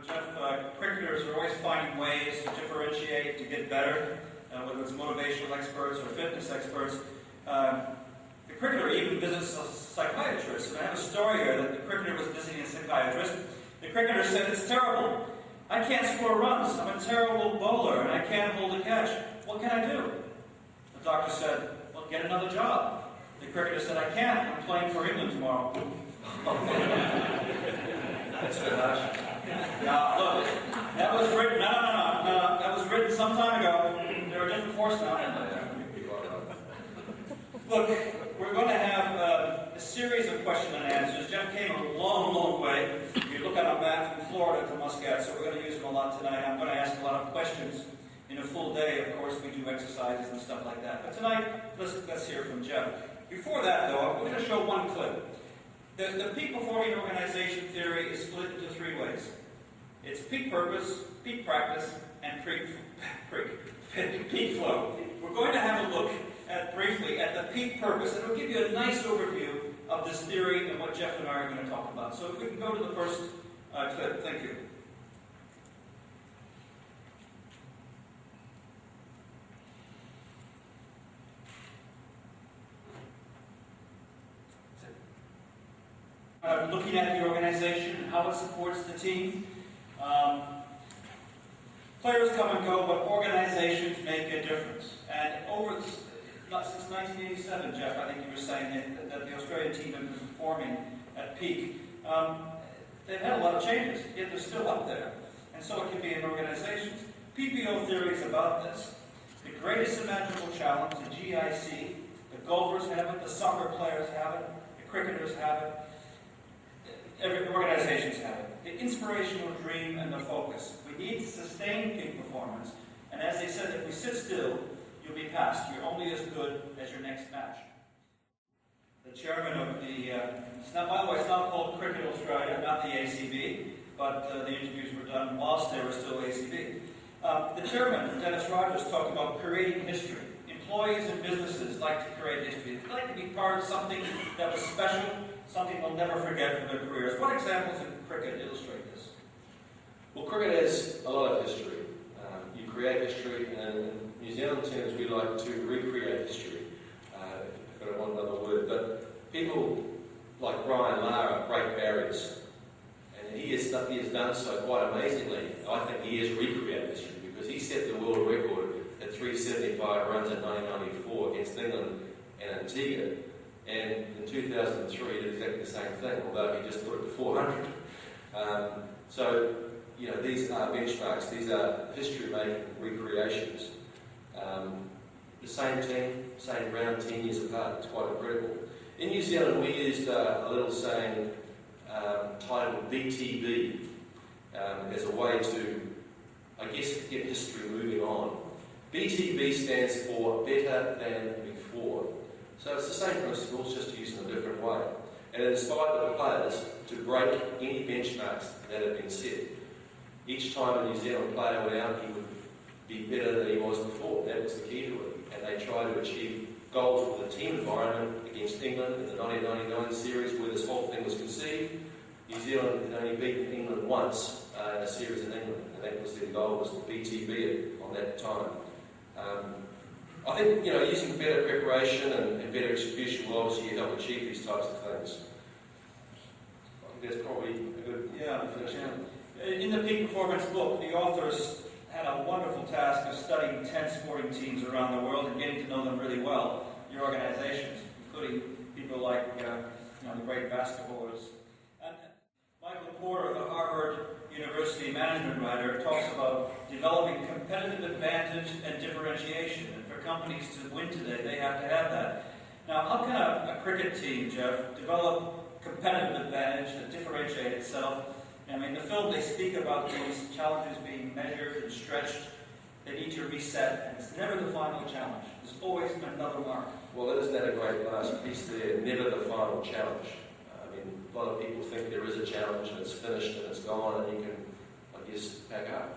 Jeff, cricketers are always finding ways to differentiate, to get better, whether it's motivational experts or fitness experts. The cricketer even visits a psychiatrist, and I have a story here that the cricketer was visiting a psychiatrist. The cricketer said, "It's terrible. I can't score runs. I'm a terrible bowler, and I can't hold a catch. What can I do?" The doctor said, "Well, get another job." The cricketer said, "I can't. I'm playing for England tomorrow." That's too harsh. Yeah, look, that was written. No, that was written some time ago. They're a different force now. Look, we're going to have a series of question and answers. Jeff came a long, long way. You look at a map from Florida to Muscat, so we're going to use him a lot tonight. I'm going to ask a lot of questions. In a full day, of course, we do exercises and stuff like that. But tonight, let's hear from Jeff. Before that, though, we're going to show one clip. The peak performing organization theory is split into three ways. It's peak purpose, peak practice, and peak flow. We're going to have a look briefly at the peak purpose, and it'll give you a nice overview of this theory and what Jeff and I are going to talk about. So if we can go to the first clip. Thank you. Looking at the organization, how it supports the team. Players come and go, but organizations make a difference. And since 1987, Jeff, I think you were saying that the Australian team has been performing at peak. They've had a lot of changes, yet they're still up there. And so it can be in organizations. PPO theory is about this. The greatest imaginable challenge, the GIC, the golfers have it, the soccer players have it, the cricketers have it. Every organizations have it. The inspirational dream and the focus. We need to sustain peak performance. And as they said, if we sit still, you'll be passed. You're only as good as your next match. The chairman of by the way, it's not called Cricket Australia, not the ACB, but the interviews were done whilst they were still ACB. The chairman, Dennis Rogers, talked about creating history. Employees and businesses like to create history. They like to be part of something that was special, something they'll never forget for their careers. What examples in cricket illustrate this? Well, cricket has a lot of history. You create history, and in New Zealand terms, we like to recreate history, if I don't want another word. But people like Brian Lara break barriers, and he has done so quite amazingly. I think he has recreated history because he set the world record at 375 runs in 1994 against England and Antigua. And in 2003, he did exactly the same thing, although he just put it to 400. So, these are benchmarks. These are history-making recreations. The same team, same ground, 10 years apart. It's quite incredible. In New Zealand, we used a little saying titled BTB as a way to, I guess, get history moving on. BTB stands for better than before. So it's the same principles, just used in a different way. And it inspired the players to break any benchmarks that had been set. Each time a New Zealand player went out, he would be better than he was before. That was the key to it. And they tried to achieve goals with a team environment against England in the 1999 series where this whole thing was conceived. New Zealand had only beaten England once in a series in England, and that was their goal, was to BTB on that time. I think, using better preparation and better execution will obviously help achieve these types of things. I think that's probably a good finish. In the Peak Performance book, the authors had a wonderful task of studying 10 sporting teams around the world and getting to know them really well, your organizations, including people like the great basketballers. And Michael Porter, the Harvard University management writer, talks about developing competitive advantage and differentiation. And for companies to win today, they have to have that. Now, how can a cricket team, Jeff, develop competitive advantage and differentiate itself? I mean, in the film, they speak about these challenges being measured and stretched. They need to reset, and it's never the final challenge. There's always another mark. Well, isn't that a great last piece there? Never the final challenge. A lot of people think there is a challenge and it's finished and it's gone and you can, I guess, pack up.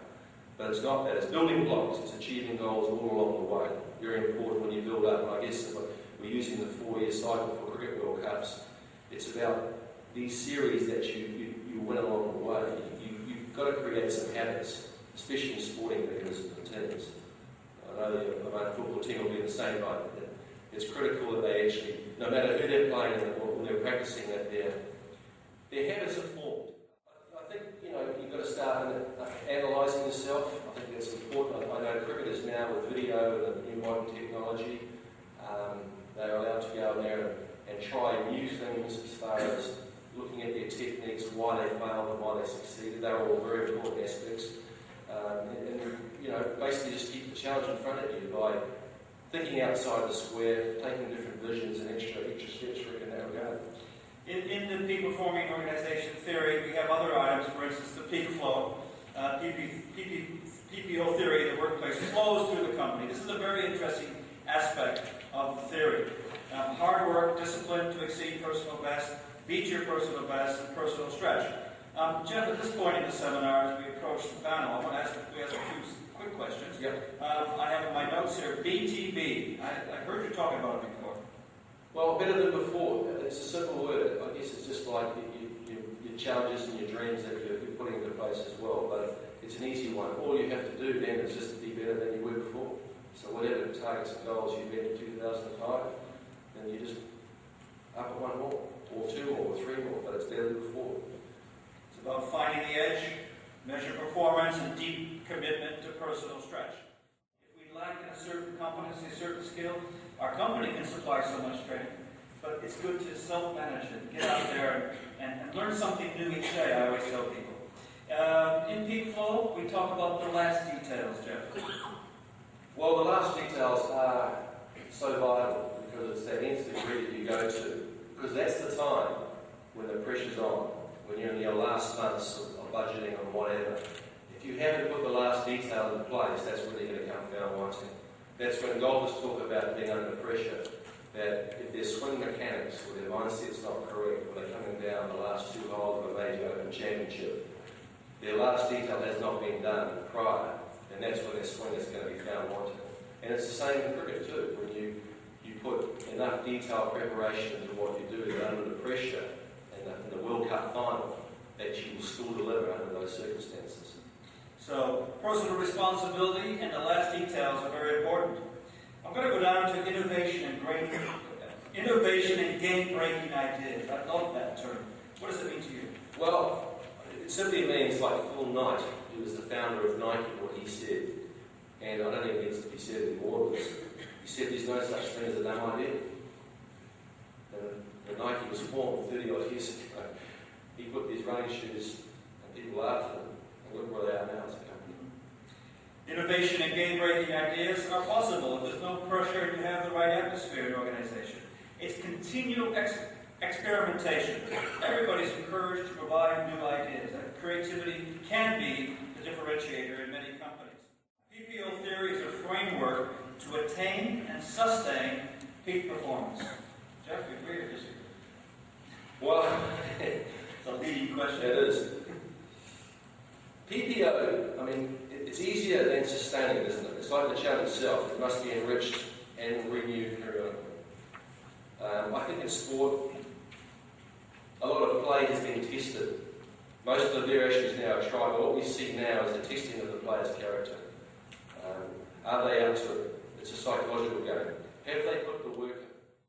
But it's not that. It's building blocks. It's achieving goals all along the way. Very important when you build up. And I guess we're using the 4-year cycle for Cricket World Cups. It's about these series that you win along the way. You've got to create create some habits, especially in sporting mechanisms and teams. I know the Oman football team will be the same, right? It's critical that they actually, no matter who they're playing or when they're practicing, that their habits are formed. I think, you know, you've got to start analysing yourself. I think that's important. I know cricketers now with video and the new modern technology, they're allowed to go in there and try new things as far as looking at their techniques, why they failed and why they succeeded. They're all very important aspects. And you know, basically just keep the challenge in front of you by thinking outside the square, taking different visions and extra steps in that regard. In the peak performing organization theory, we have other items, for instance, the peak flow. PPO theory, the workplace flows through the company. This is a very interesting aspect of the theory. Hard work, discipline to exceed personal best, beat your personal best, and personal stretch. Jeff, at this point in the seminar, as we approach the panel, I want to ask a few quick questions. Yep. I have in my notes here, BTB. I heard you talking about it before. Well, better than before. It's a simple word. I guess it's just like your challenges and your dreams that you're putting into place as well. But it's an easy one. All you have to do then is just be better than you were before. So whatever targets and goals you've met in 2005, then you just up at one more, or two more, or three more, but it's better than before. It's about finding the edge, measure performance, and deep commitment to personal stretch. If we lack in a certain competency, a certain skill, our company can supply so much training, but it's good to self-manage it, get out there and learn something new each day, I always tell people. In peak flow, we talk about the last details, Jeff. Well, the last details are so vital because it's that nth degree that you go to. Because that's the time when the pressure's on, when you're in your last months of budgeting or whatever. If you haven't put the last detail in place, that's when you're going to come found wanting. That's when golfers talk about being under pressure, that if their swing mechanics or their mindset's not correct when they're coming down the last two holes of a major Open Championship, their last detail has not been done prior, and that's when their swing is going to be found wanting. And it's the same in cricket too, when you put enough detailed preparation into what you do that under the pressure in the World Cup final, that you will still deliver under those circumstances. So, personal responsibility and the last details are very important. I'm going to go down to innovation and game-breaking ideas. I love that term. What does it mean to you? Well, it simply means like Phil Knight, who was the founder of Nike, what he said, and I don't think it needs to be said anymore, but he said there's no such thing as a dumb idea. And Nike was formed 30 odd years ago. He put these running shoes and people laughed at them. And look where they are now as a company. Innovation and game-breaking ideas are possible if there's no pressure and you have the right atmosphere in an organization. It's continual experimentation. Everybody's encouraged to provide new ideas. That creativity can be the differentiator in many companies. PPO theory is a framework to attain and sustain peak performance. Jeff, you agree or disagree? Well, it's a leading question. It is. PPO, I mean, it's easier than sustaining, isn't it? It's like the challenge itself. It must be enriched and renewed periodically. I think in sport, a lot of play has been tested. Most of the variations now are tried, but what we see now is the testing of the player's character. Are they up to it? It's a psychological game. Have they put the work